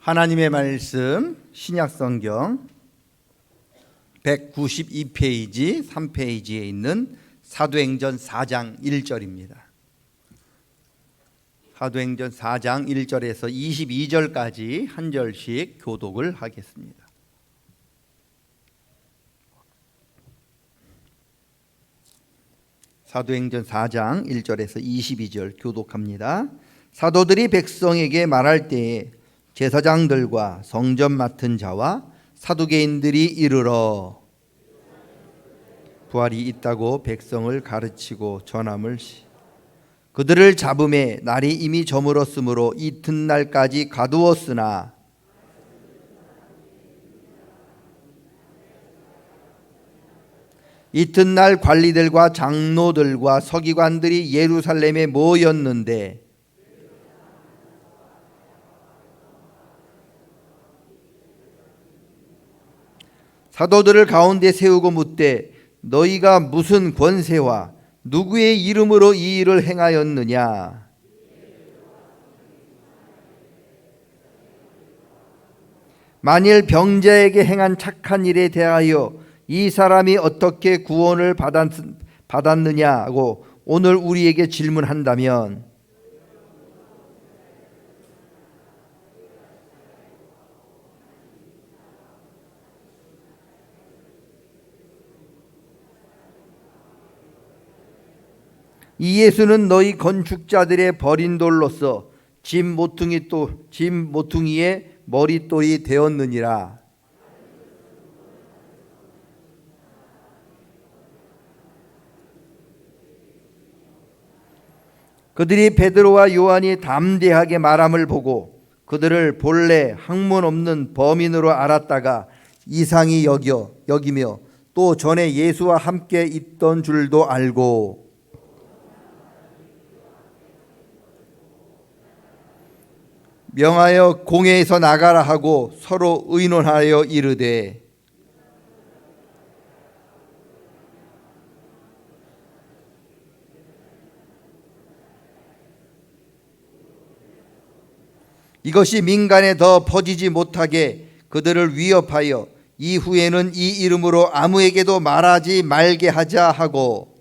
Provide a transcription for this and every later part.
하나님의 말씀 신약성경 192페이지 3페이지에 있는 사도행전 4장 1절입니다. 사도행전 4장 1절에서 22절까지 한 절씩 교독을 하겠습니다. 사도행전 4장 1절에서 22절 교독합니다. 사도들이 백성에게 말할 때에 제사장들과 성전 맡은 자와 사두개인들이 이르러 부활이 있다고 백성을 가르치고 전함을 그들을 잡음에 날이 이미 저물었으므로 이튿날까지 가두었으나 이튿날 관리들과 장로들과 서기관들이 예루살렘에 모였는데 사도들을 가운데 세우고 묻되 너희가 무슨 권세와 누구의 이름으로 이 일을 행하였느냐? 만일 병자에게 행한 착한 일에 대하여 이 사람이 어떻게 구원을 받았느냐고 오늘 우리에게 질문한다면 이 예수는 너희 건축자들의 버린 돌로서 짐 모퉁이의 머릿돌이 되었느니라. 그들이 베드로와 요한이 담대하게 말함을 보고 그들을 본래 학문 없는 범인으로 알았다가 이상히 여기며 또 전에 예수와 함께 있던 줄도 알고 명하여 공회에서 나가라 하고 서로 의논하여 이르되 이것이 민간에 더 퍼지지 못하게 그들을 위협하여 이후에는 이 이름으로 아무에게도 말하지 말게 하자 하고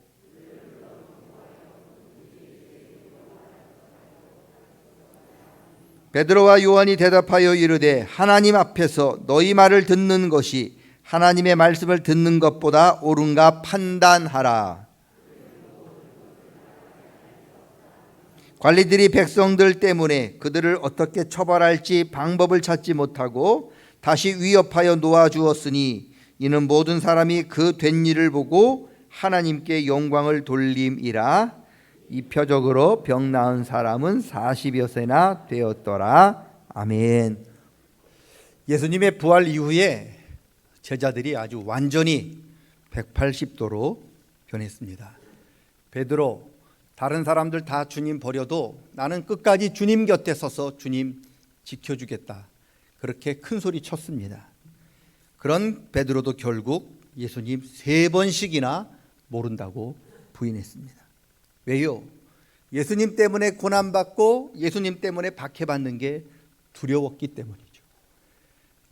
베드로와 요한이 대답하여 이르되 하나님 앞에서 너희 말을 듣는 것이 하나님의 말씀을 듣는 것보다 옳은가 판단하라. 관리들이 백성들 때문에 그들을 어떻게 처벌할지 방법을 찾지 못하고 다시 위협하여 놓아주었으니 이는 모든 사람이 그 된 일을 보고 하나님께 영광을 돌림이라. 이 표적으로 병 나은 사람은 40여 세나 되었더라. 아멘. 예수님의 부활 이후에 제자들이 아주 완전히 180도로 변했습니다. 베드로, 다른 사람들 다 주님 버려도 나는 끝까지 주님 곁에 서서 주님 지켜주겠다. 그렇게 큰 소리 쳤습니다. 그런 베드로도 결국 예수님 3번씩이나 모른다고 부인했습니다. 왜요? 예수님 때문에 고난받고 예수님 때문에 박해받는 게 두려웠기 때문이죠.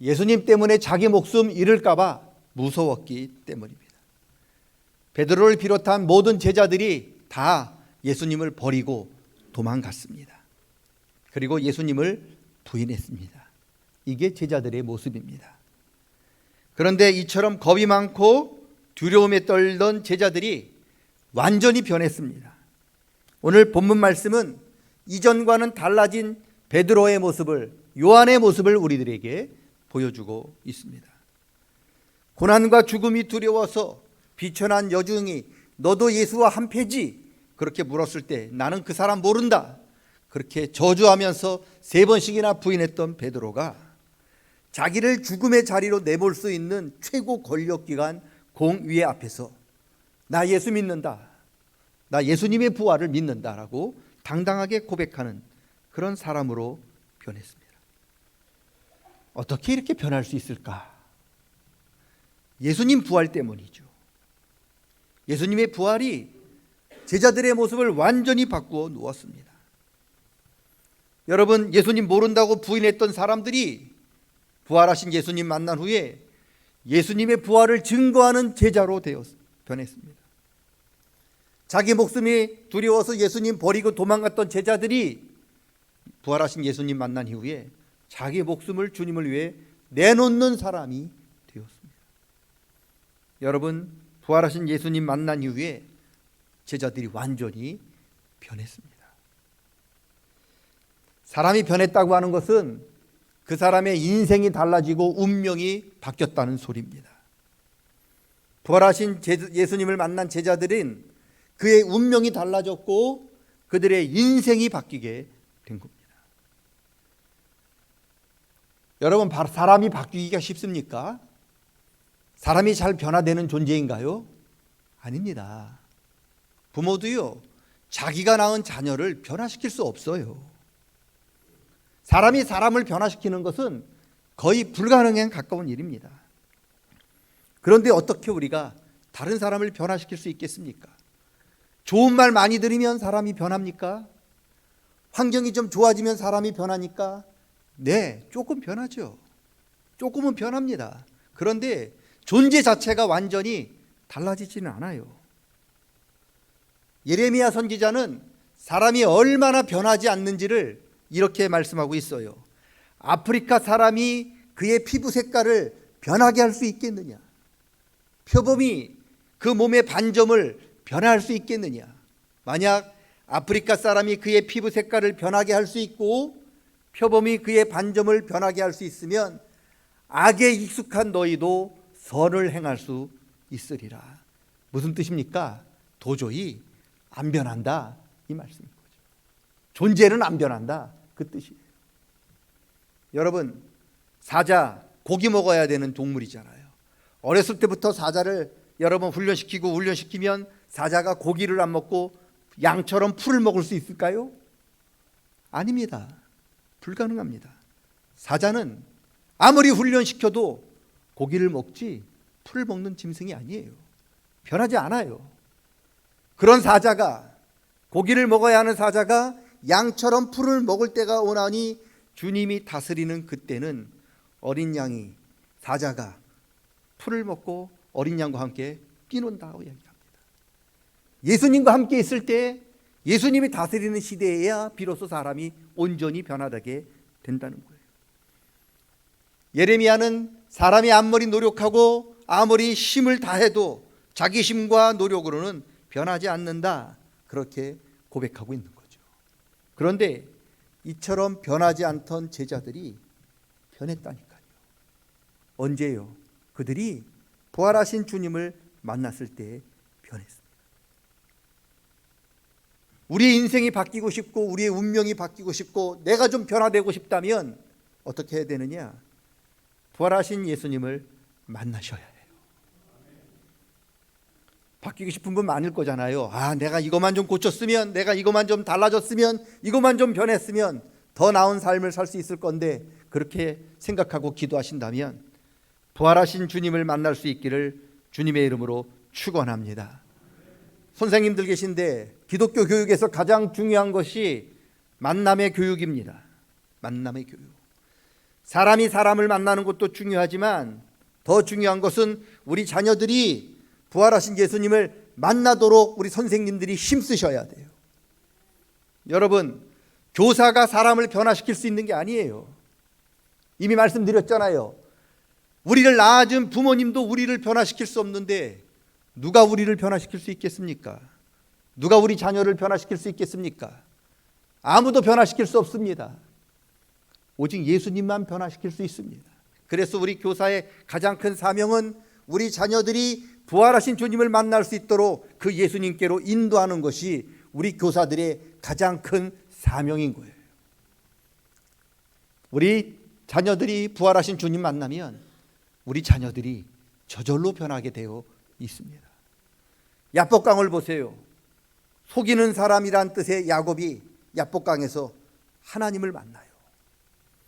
예수님 때문에 자기 목숨 잃을까 봐 무서웠기 때문입니다. 베드로를 비롯한 모든 제자들이 다 예수님을 버리고 도망갔습니다. 그리고 예수님을 부인했습니다. 이게 제자들의 모습입니다. 그런데 이처럼 겁이 많고 두려움에 떨던 제자들이 완전히 변했습니다. 오늘 본문 말씀은 이전과는 달라진 베드로의 모습을, 요한의 모습을 우리들에게 보여주고 있습니다. 고난과 죽음이 두려워서 비천한 여종이 너도 예수와 한패지? 그렇게 물었을 때 나는 그 사람 모른다. 그렇게 저주하면서 3번씩이나 부인했던 베드로가 자기를 죽음의 자리로 내몰 수 있는 최고 권력기관 공의회 앞에서 나 예수 믿는다. 나 예수님의 부활을 믿는다라고 당당하게 고백하는 그런 사람으로 변했습니다. 어떻게 이렇게 변할 수 있을까? 예수님 부활 때문이죠. 예수님의 부활이 제자들의 모습을 완전히 바꾸어 놓았습니다. 여러분, 예수님 모른다고 부인했던 사람들이 부활하신 예수님 만난 후에 예수님의 부활을 증거하는 제자로 변했습니다. 자기 목숨이 두려워서 예수님 버리고 도망갔던 제자들이 부활하신 예수님 만난 이후에 자기 목숨을 주님을 위해 내놓는 사람이 되었습니다. 여러분, 부활하신 예수님 만난 이후에 제자들이 완전히 변했습니다. 사람이 변했다고 하는 것은 그 사람의 인생이 달라지고 운명이 바뀌었다는 소리입니다. 부활하신 예수님을 만난 제자들은 그의 운명이 달라졌고 그들의 인생이 바뀌게 된 겁니다. 여러분, 사람이 바뀌기가 쉽습니까? 사람이 잘 변화되는 존재인가요? 아닙니다. 부모도요, 자기가 낳은 자녀를 변화시킬 수 없어요. 사람이 사람을 변화시키는 것은 거의 불가능에 가까운 일입니다. 그런데 어떻게 우리가 다른 사람을 변화시킬 수 있겠습니까? 좋은 말 많이 들으면 사람이 변합니까? 환경이 좀 좋아지면 사람이 변하니까? 네, 조금 변하죠. 조금은 변합니다. 그런데 존재 자체가 완전히 달라지지는 않아요. 예레미야 선지자는 사람이 얼마나 변하지 않는지를 이렇게 말씀하고 있어요. 아프리카 사람이 그의 피부 색깔을 변하게 할 수 있겠느냐? 표범이 그 몸의 반점을 변화할 수 있겠느냐? 만약 아프리카 사람이 그의 피부 색깔을 변하게 할 수 있고 표범이 그의 반점을 변하게 할 수 있으면 악에 익숙한 너희도 선을 행할 수 있으리라. 무슨 뜻입니까? 도저히 안 변한다, 이 말씀인 거죠. 존재는 안 변한다, 그 뜻이에요. 여러분, 사자, 고기 먹어야 되는 동물이잖아요. 어렸을 때부터 사자를 여러분 훈련시키면 사자가 고기를 안 먹고 양처럼 풀을 먹을 수 있을까요? 아닙니다. 불가능합니다. 사자는 아무리 훈련시켜도 고기를 먹지 풀을 먹는 짐승이 아니에요. 변하지 않아요. 그런 사자가, 고기를 먹어야 하는 사자가 양처럼 풀을 먹을 때가 오나니 주님이 다스리는 그때는 어린 양이, 사자가 풀을 먹고 어린 양과 함께 뛰논다고 이야기합니다. 예수님과 함께 있을 때, 예수님이 다스리는 시대에야 비로소 사람이 온전히 변화되게 된다는 거예요. 예레미야는 사람이 아무리 노력하고 아무리 힘을 다해도 자기 힘과 노력으로는 변하지 않는다, 그렇게 고백하고 있는 거죠. 그런데 이처럼 변하지 않던 제자들이 변했다니까요. 언제요? 그들이 부활하신 주님을 만났을 때 변했습니다. 우리의 인생이 바뀌고 싶고 우리의 운명이 바뀌고 싶고 내가 좀 변화되고 싶다면 어떻게 해야 되느냐? 부활하신 예수님을 만나셔야 해요. 바뀌고 싶은 분 많을 거잖아요. 내가 이것만 좀 고쳤으면, 내가 이것만 좀 달라졌으면, 이것만 좀 변했으면 더 나은 삶을 살 수 있을 건데, 그렇게 생각하고 기도하신다면 부활하신 주님을 만날 수 있기를 주님의 이름으로 축원합니다. 선생님들 계신데 기독교 교육에서 가장 중요한 것이 만남의 교육입니다. 만남의 교육. 사람이 사람을 만나는 것도 중요하지만 더 중요한 것은 우리 자녀들이 부활하신 예수님을 만나도록 우리 선생님들이 힘쓰셔야 돼요. 여러분, 교사가 사람을 변화시킬 수 있는 게 아니에요. 이미 말씀드렸잖아요. 우리를 낳아준 부모님도 우리를 변화시킬 수 없는데 누가 우리를 변화시킬 수 있겠습니까? 누가 우리 자녀를 변화시킬 수 있겠습니까? 아무도 변화시킬 수 없습니다. 오직 예수님만 변화시킬 수 있습니다. 그래서 우리 교사의 가장 큰 사명은 우리 자녀들이 부활하신 주님을 만날 수 있도록 그 예수님께로 인도하는 것이 우리 교사들의 가장 큰 사명인 거예요. 우리 자녀들이 부활하신 주님 만나면 우리 자녀들이 저절로 변하게 되어 있습니다. 야복강을 보세요. 속이는 사람이란 뜻의 야곱이 야복강에서 하나님을 만나요.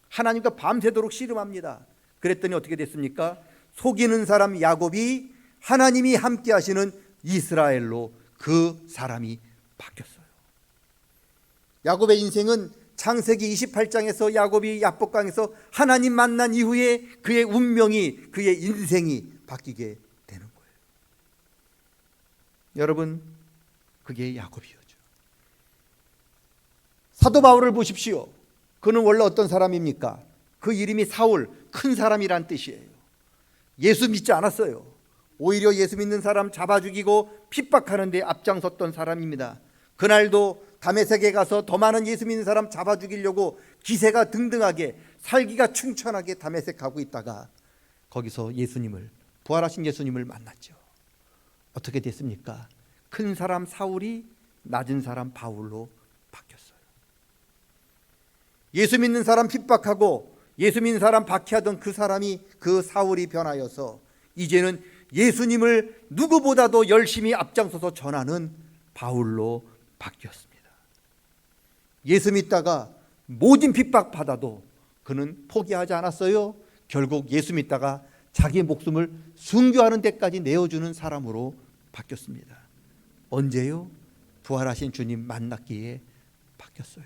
하나님과 밤새도록 씨름합니다. 그랬더니 어떻게 됐습니까? 속이는 사람 야곱이 하나님이 함께 하시는 이스라엘로 그 사람이 바뀌었어요. 야곱의 인생은 창세기 28장에서 야곱이 야복강에서 하나님 만난 이후에 그의 운명이, 그의 인생이 바뀌게 되는 거예요. 여러분, 그게 야곱이었죠. 사도 바울을 보십시오. 그는 원래 어떤 사람입니까? 그 이름이 사울, 큰 사람이란 뜻이에요. 예수 믿지 않았어요. 오히려 예수 믿는 사람 잡아 죽이고 핍박하는 데 앞장섰던 사람입니다. 그날도 다메섹에 가서 더 많은 예수 믿는 사람 잡아 죽이려고 기세가 등등하게, 살기가 충천하게 다메섹 가고 있다가 거기서 예수님을, 부활하신 예수님을 만났죠. 어떻게 됐습니까? 큰 사람 사울이 낮은 사람 바울로 바뀌었어요. 예수 믿는 사람 핍박하고 예수 믿는 사람 박해하던 그 사람이, 그 사울이 변하여서 이제는 예수님을 누구보다도 열심히 앞장서서 전하는 바울로 바뀌었습니다. 예수 믿다가 모든 핍박 받아도 그는 포기하지 않았어요. 결국 예수 믿다가 자기 목숨을 순교하는 데까지 내어주는 사람으로 바뀌었습니다. 언제요? 부활하신 주님 만났기에 바뀌었어요.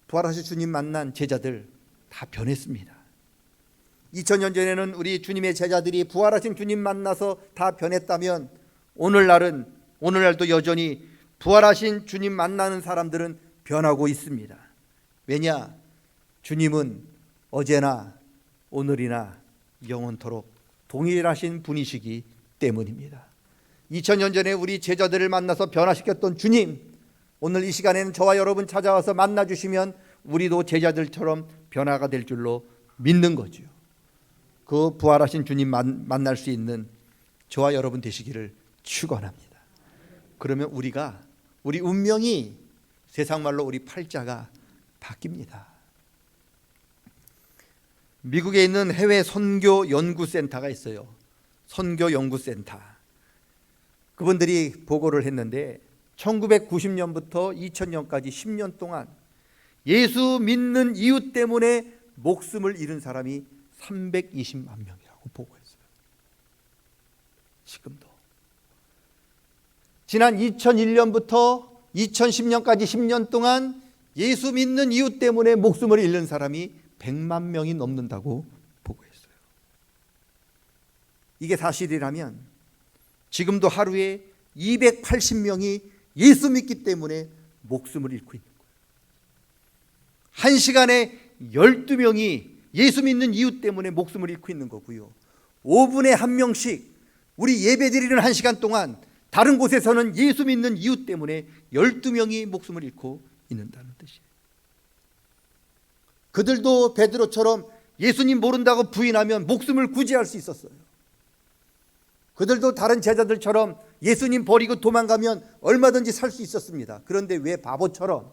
부활하신 주님 만난 제자들 다 변했습니다. 2000년 전에는 우리 주님의 제자들이 부활하신 주님 만나서 다 변했다면 오늘날도 여전히 부활하신 주님 만나는 사람들은 변하고 있습니다. 왜냐? 주님은 어제나 오늘이나 영원토록 동일하신 분이시기 때문입니다. 2000년 전에 우리 제자들을 만나서 변화시켰던 주님, 오늘 이 시간에는 저와 여러분 찾아와서 만나주시면 우리도 제자들처럼 변화가 될 줄로 믿는 거죠. 그 부활하신 주님 만날 수 있는 저와 여러분 되시기를 축원합니다. 그러면 우리 운명이, 세상 말로 우리 팔자가 바뀝니다. 미국에 있는 해외 선교 연구센터가 있어요. 선교 연구센터. 그분들이 보고를 했는데 1990년부터 2000년까지 10년 동안 예수 믿는 이유 때문에 목숨을 잃은 사람이 320만 명이라고 보고했어요. 지금도. 지난 2001년부터 2010년까지 10년 동안 예수 믿는 이유 때문에 목숨을 잃는 사람이 100만 명이 넘는다고 보고했어요. 이게 사실이라면 지금도 하루에 280명이 예수 믿기 때문에 목숨을 잃고 있는 거예요. 한 시간에 12명이 예수 믿는 이유 때문에 목숨을 잃고 있는 거고요. 5분에 1명씩 우리 예배드리는 1시간 동안 다른 곳에서는 예수 믿는 이유 때문에 12명이 목숨을 잃고 있는다는 뜻이에요. 그들도 베드로처럼 예수님 모른다고 부인하면 목숨을 구제할 수 있었어요. 그들도 다른 제자들처럼 예수님 버리고 도망가면 얼마든지 살 수 있었습니다. 그런데 왜 바보처럼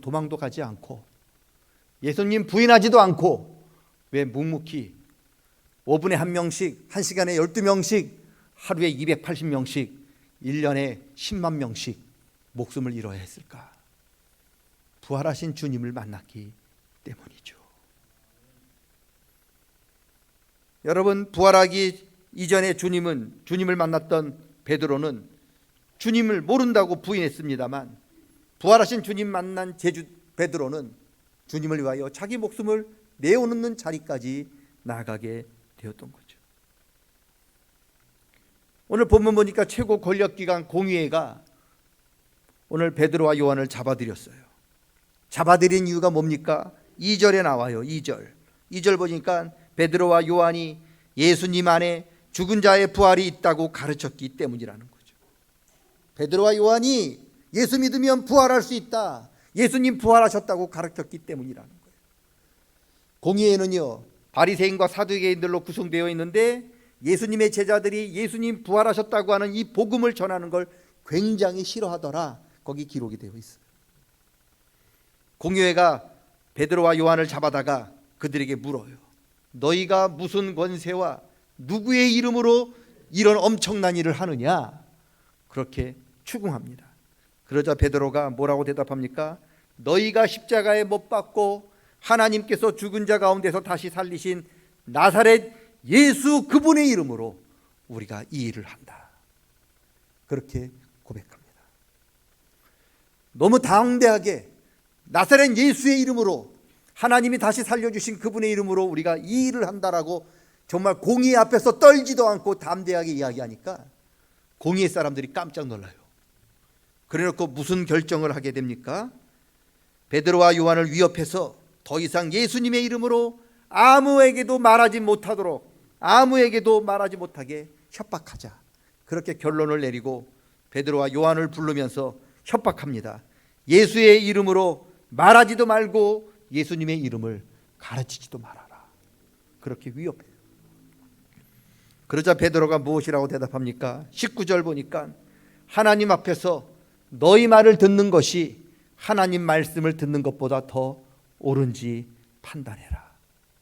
도망도 가지 않고 예수님 부인하지도 않고 왜 묵묵히 5분에 1명씩, 1시간에 12명씩, 하루에 280명씩, 1년에 10만 명씩 목숨을 잃어야 했을까? 부활하신 주님을 만났기 때문이죠. 여러분, 부활하기 이전에 주님을 만났던 베드로는 주님을 모른다고 부인했습니다만, 부활하신 주님 만난 베드로는 주님을 위하여 자기 목숨을 내어놓는 자리까지 나아가게 되었던 거죠. 오늘 본문 보니까 최고 권력기관 공의회가 오늘 베드로와 요한을 잡아들였어요. 잡아들인 이유가 뭡니까? 2절에 나와요. 2절 보니까 베드로와 요한이 예수님 안에 죽은 자의 부활이 있다고 가르쳤기 때문이라는 거죠. 베드로와 요한이 예수 믿으면 부활할 수 있다, 예수님 부활하셨다고 가르쳤기 때문이라는 거예요. 공의회는요, 바리새인과 사두개인들로 구성되어 있는데 예수님의 제자들이 예수님 부활하셨다고 하는 이 복음을 전하는 걸 굉장히 싫어하더라. 거기 기록이 되어 있어요. 공의회가 베드로와 요한을 잡아다가 그들에게 물어요. 너희가 무슨 권세와 누구의 이름으로 이런 엄청난 일을 하느냐? 그렇게 추궁합니다. 그러자 베드로가 뭐라고 대답합니까? 너희가 십자가에 못 박고 하나님께서 죽은 자 가운데서 다시 살리신 나사렛 예수 그분의 이름으로 우리가 이 일을 한다. 그렇게 고백합니다. 너무 당대하게 나사렛 예수의 이름으로, 하나님이 다시 살려주신 그분의 이름으로 우리가 이 일을 한다라고 정말 공의 앞에서 떨지도 않고 담대하게 이야기하니까 공의의 사람들이 깜짝 놀라요. 그래놓고 무슨 결정을 하게 됩니까? 베드로와 요한을 위협해서 더 이상 예수님의 이름으로 아무에게도 말하지 못하게 협박하자, 그렇게 결론을 내리고 베드로와 요한을 부르면서 협박합니다. 예수의 이름으로 말하지도 말고 예수님의 이름을 가르치지도 말아라, 그렇게 위협해요. 그러자 베드로가 무엇이라고 대답합니까? 19절 보니까 하나님 앞에서 너희 말을 듣는 것이 하나님 말씀을 듣는 것보다 더 옳은지 판단해라.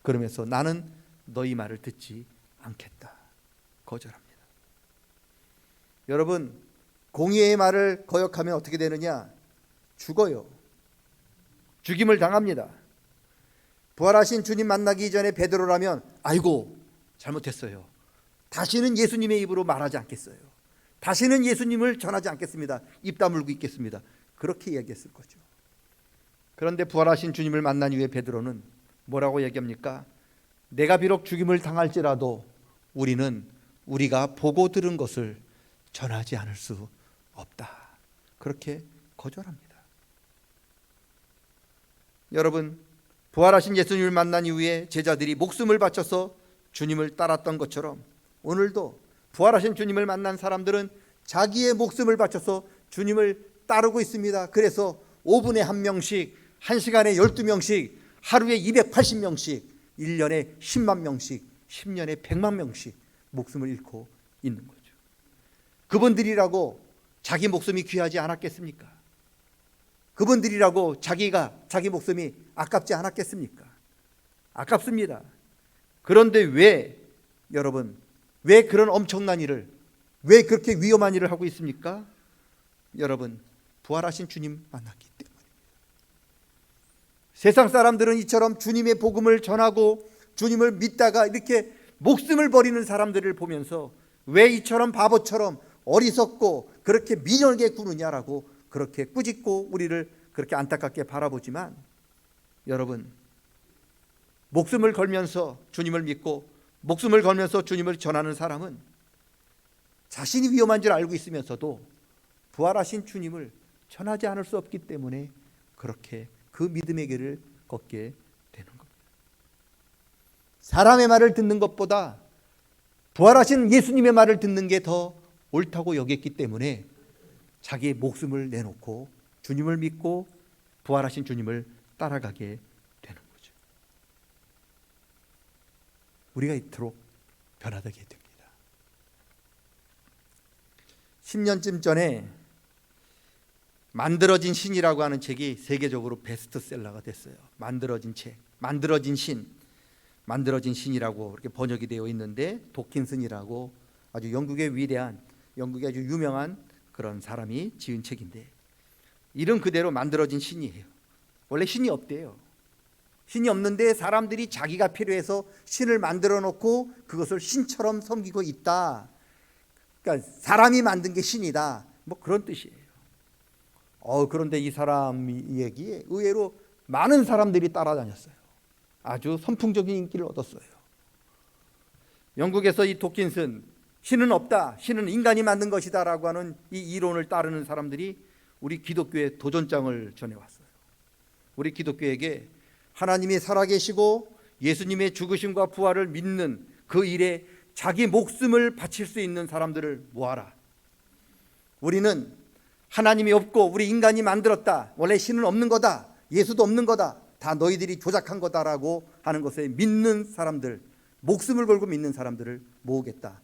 그러면서 나는 너희 말을 듣지 않겠다, 거절합니다. 여러분, 공의의 말을 거역하면 어떻게 되느냐? 죽어요. 죽임을 당합니다. 부활하신 주님 만나기 전에 베드로라면 아이고 잘못했어요, 다시는 예수님의 입으로 말하지 않겠어요, 다시는 예수님을 전하지 않겠습니다, 입 다물고 있겠습니다, 그렇게 이야기했을 거죠. 그런데 부활하신 주님을 만난 이후에 베드로는 뭐라고 얘기합니까? 내가 비록 죽임을 당할지라도 우리는 우리가 보고 들은 것을 전하지 않을 수 없다, 그렇게 거절합니다. 여러분, 부활하신 예수님을 만난 이후에 제자들이 목숨을 바쳐서 주님을 따랐던 것처럼 오늘도 부활하신 주님을 만난 사람들은 자기의 목숨을 바쳐서 주님을 따르고 있습니다. 그래서 5분에 1명씩, 1시간에 12명씩, 하루에 280명씩, 1년에 10만 명씩, 10년에 100만 명씩 목숨을 잃고 있는 거죠. 그분들이라고 자기 목숨이 귀하지 않았겠습니까? 그분들이라고 자기 목숨이 아깝지 않았겠습니까? 아깝습니다. 그런데 왜 여러분, 왜 그런 엄청난 일을, 왜 그렇게 위험한 일을 하고 있습니까? 여러분, 부활하신 주님 만났기 때문입니다. 세상 사람들은 이처럼 주님의 복음을 전하고 주님을 믿다가 이렇게 목숨을 버리는 사람들을 보면서 왜 이처럼 바보처럼 어리석고 그렇게 미련하게 구느냐라고 그렇게 꾸짖고 우리를 그렇게 안타깝게 바라보지만, 여러분, 목숨을 걸면서 주님을 믿고 목숨을 걸면서 주님을 전하는 사람은 자신이 위험한 줄 알고 있으면서도 부활하신 주님을 전하지 않을 수 없기 때문에 그렇게 그 믿음의 길을 걷게 되는 겁니다. 사람의 말을 듣는 것보다 부활하신 예수님의 말을 듣는 게 더 옳다고 여겼기 때문에 자기의 목숨을 내놓고 주님을 믿고 부활하신 주님을 따라가게 되는 거죠. 우리가 이토록 변화되게 됩니다. 10년쯤 전에 만들어진 신이라고 하는 책이 세계적으로 베스트셀러가 됐어요. 만들어진 책, 만들어진 신이라고 이렇게 번역이 되어 있는데, 도킨슨이라고 아주 영국의 위대한, 영국의 아주 유명한 그런 사람이 지은 책인데, 이름 그대로 만들어진 신이에요. 원래 신이 없대요. 신이 없는데 사람들이 자기가 필요해서 신을 만들어 놓고 그것을 신처럼 섬기고 있다. 그러니까 사람이 만든 게 신이다, 뭐 그런 뜻이에요. 그런데 이 사람 얘기에 의외로 많은 사람들이 따라다녔어요. 아주 선풍적인 인기를 얻었어요. 영국에서 이 도킨슨, 신은 없다, 신은 인간이 만든 것이다 라고 하는 이 이론을 따르는 사람들이 우리 기독교에 도전장을 전해왔어요. 우리 기독교에게 하나님이 살아계시고 예수님의 죽으심과 부활을 믿는 그 일에 자기 목숨을 바칠 수 있는 사람들을 모아라. 우리는 하나님이 없고 우리 인간이 만들었다, 원래 신은 없는 거다, 예수도 없는 거다, 다 너희들이 조작한 거다라고 하는 것에 믿는 사람들, 목숨을 걸고 믿는 사람들을 모으겠다.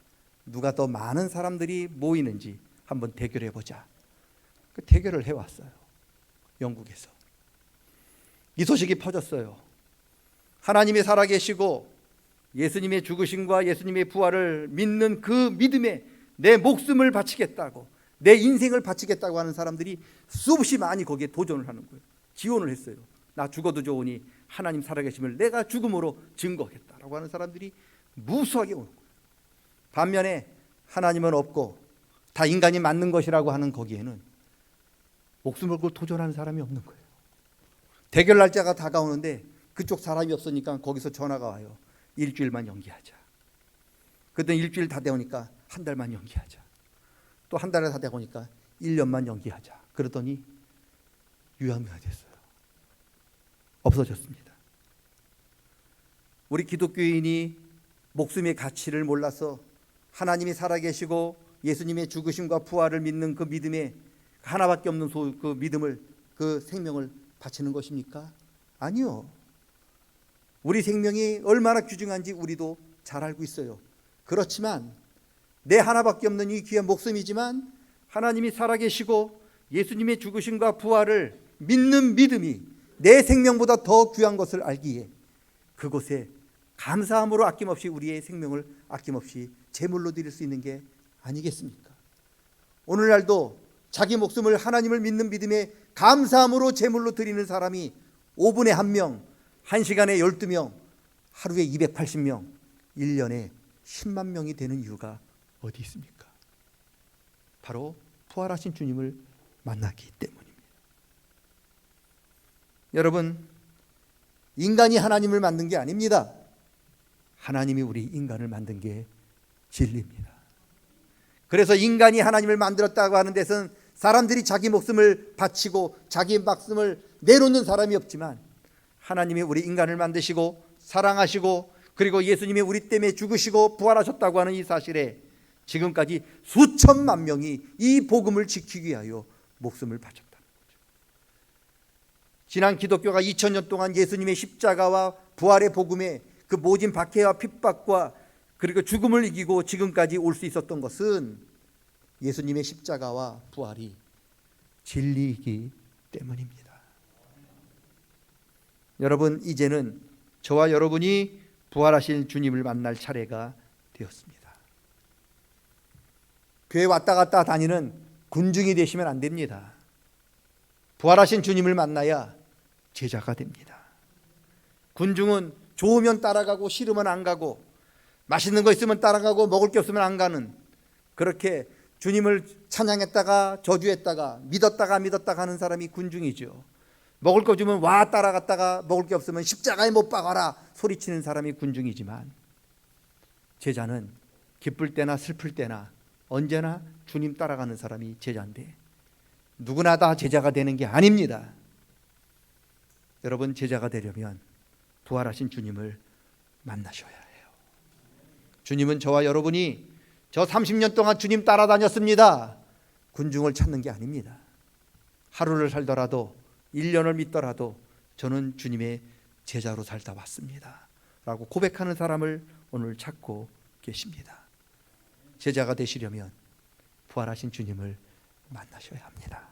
누가 더 많은 사람들이 모이는지 한번 대결해보자. 그 대결을 해왔어요. 영국에서 이 소식이 퍼졌어요. 하나님이 살아계시고 예수님의 죽으심과 예수님의 부활을 믿는 그 믿음에 내 목숨을 바치겠다고, 내 인생을 바치겠다고 하는 사람들이 수없이 많이 거기에 도전을 하는 거예요. 지원을 했어요. 나 죽어도 좋으니 하나님 살아계심을 내가 죽음으로 증거하겠다라고 하는 사람들이 무수하게 오는 거예요. 반면에 하나님은 없고 다 인간이 만든 것이라고 하는 거기에는 목숨을 걸고 도전하는 사람이 없는 거예요. 대결 날짜가 다가오는데 그쪽 사람이 없으니까 거기서 전화가 와요. 일주일만 연기하자. 그때 일주일 다 되오니까 한 달만 연기하자. 또 한 달에 다 되오니까 1년만 연기하자. 그러더니 유야무야 됐어요. 없어졌습니다. 우리 기독교인이 목숨의 가치를 몰라서 하나님이 살아계시고 예수님의 죽으심과 부활을 믿는 그 믿음에 하나밖에 없는 그 믿음을, 그 생명을 바치는 것입니까? 아니요. 우리 생명이 얼마나 귀중한지 우리도 잘 알고 있어요. 그렇지만 내 하나밖에 없는 이 귀한 목숨이지만 하나님이 살아계시고 예수님의 죽으심과 부활을 믿는 믿음이 내 생명보다 더 귀한 것을 알기에 그곳에 감사함으로 아낌없이 우리의 생명을 아낌없이 제물로 드릴 수 있는 게 아니겠습니까? 오늘날도 자기 목숨을 하나님을 믿는 믿음에 감사함으로 제물로 드리는 사람이 5분에 1명, 1시간에 12명, 하루에 280명, 1년에 10만 명이 되는 이유가 어디 있습니까? 바로 부활하신 주님을 만나기 때문입니다. 여러분, 인간이 하나님을 만든 게 아닙니다. 하나님이 우리 인간을 만든 게 진리입니다. 그래서 인간이 하나님을 만들었다고 하는 데서는 사람들이 자기 목숨을 바치고 자기 목숨을 내놓는 사람이 없지만 하나님이 우리 인간을 만드시고 사랑하시고 그리고 예수님이 우리 때문에 죽으시고 부활하셨다고 하는 이 사실에 지금까지 수천만 명이 이 복음을 지키기 위하여 목숨을 바쳤다는 거죠. 지난 기독교가 2000년 동안 예수님의 십자가와 부활의 복음에 그 모진 박해와 핍박과 그리고 죽음을 이기고 지금까지 올 수 있었던 것은 예수님의 십자가와 부활이 진리이기 때문입니다. 여러분, 이제는 저와 여러분이 부활하신 주님을 만날 차례가 되었습니다. 교회 왔다 갔다 다니는 군중이 되시면 안 됩니다. 부활하신 주님을 만나야 제자가 됩니다. 군중은 좋으면 따라가고 싫으면 안 가고 맛있는 거 있으면 따라가고 먹을 게 없으면 안 가는, 그렇게 주님을 찬양했다가 저주했다가 믿었다가 하는 사람이 군중이죠. 먹을 거 주면 와 따라갔다가 먹을 게 없으면 십자가에 못 박아라 소리치는 사람이 군중이지만 제자는 기쁠 때나 슬플 때나 언제나 주님 따라가는 사람이 제자인데 누구나 다 제자가 되는 게 아닙니다. 여러분, 제자가 되려면 부활하신 주님을 만나셔야 해요. 주님은 저와 여러분이 저 30년 동안 주님 따라다녔습니다. 군중을 찾는 게 아닙니다. 하루를 살더라도 1년을 믿더라도 저는 주님의 제자로 살다 왔습니다 라고 고백하는 사람을 오늘 찾고 계십니다. 제자가 되시려면 부활하신 주님을 만나셔야 합니다.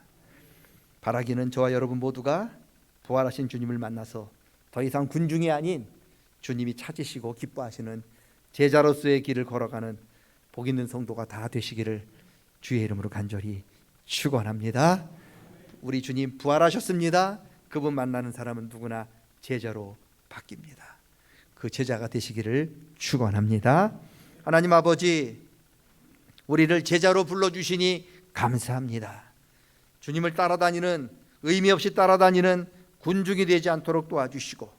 바라기는 저와 여러분 모두가 부활하신 주님을 만나서 더 이상 군중이 아닌 주님이 찾으시고 기뻐하시는 제자로서의 길을 걸어가는 복 있는 성도가 다 되시기를 주의 이름으로 간절히 축원합니다. 우리 주님 부활하셨습니다. 그분 만나는 사람은 누구나 제자로 바뀝니다. 그 제자가 되시기를 축원합니다. 하나님 아버지, 우리를 제자로 불러주시니 감사합니다. 주님을 따라다니는, 의미 없이 따라다니는 군중이 되지 않도록 도와주시고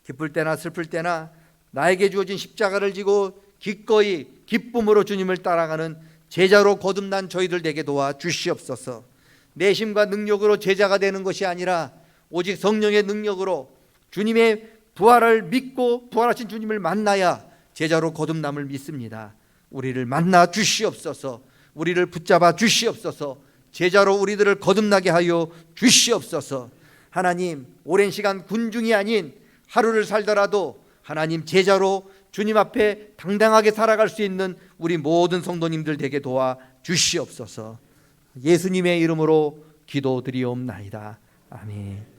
기쁠 때나 슬플 때나 나에게 주어진 십자가를 지고 기꺼이 기쁨으로 주님을 따라가는 제자로 거듭난 저희들 되게 도와주시옵소서. 내심과 능력으로 제자가 되는 것이 아니라 오직 성령의 능력으로 주님의 부활을 믿고 부활하신 주님을 만나야 제자로 거듭남을 믿습니다. 우리를 만나 주시옵소서. 우리를 붙잡아 주시옵소서. 제자로 우리들을 거듭나게 하여 주시옵소서. 하나님, 오랜 시간 군중이 아닌 하루를 살더라도 하나님 제자로 주님 앞에 당당하게 살아갈 수 있는 우리 모든 성도님들 되게 도와 주시옵소서. 예수님의 이름으로 기도드리옵나이다. 아멘.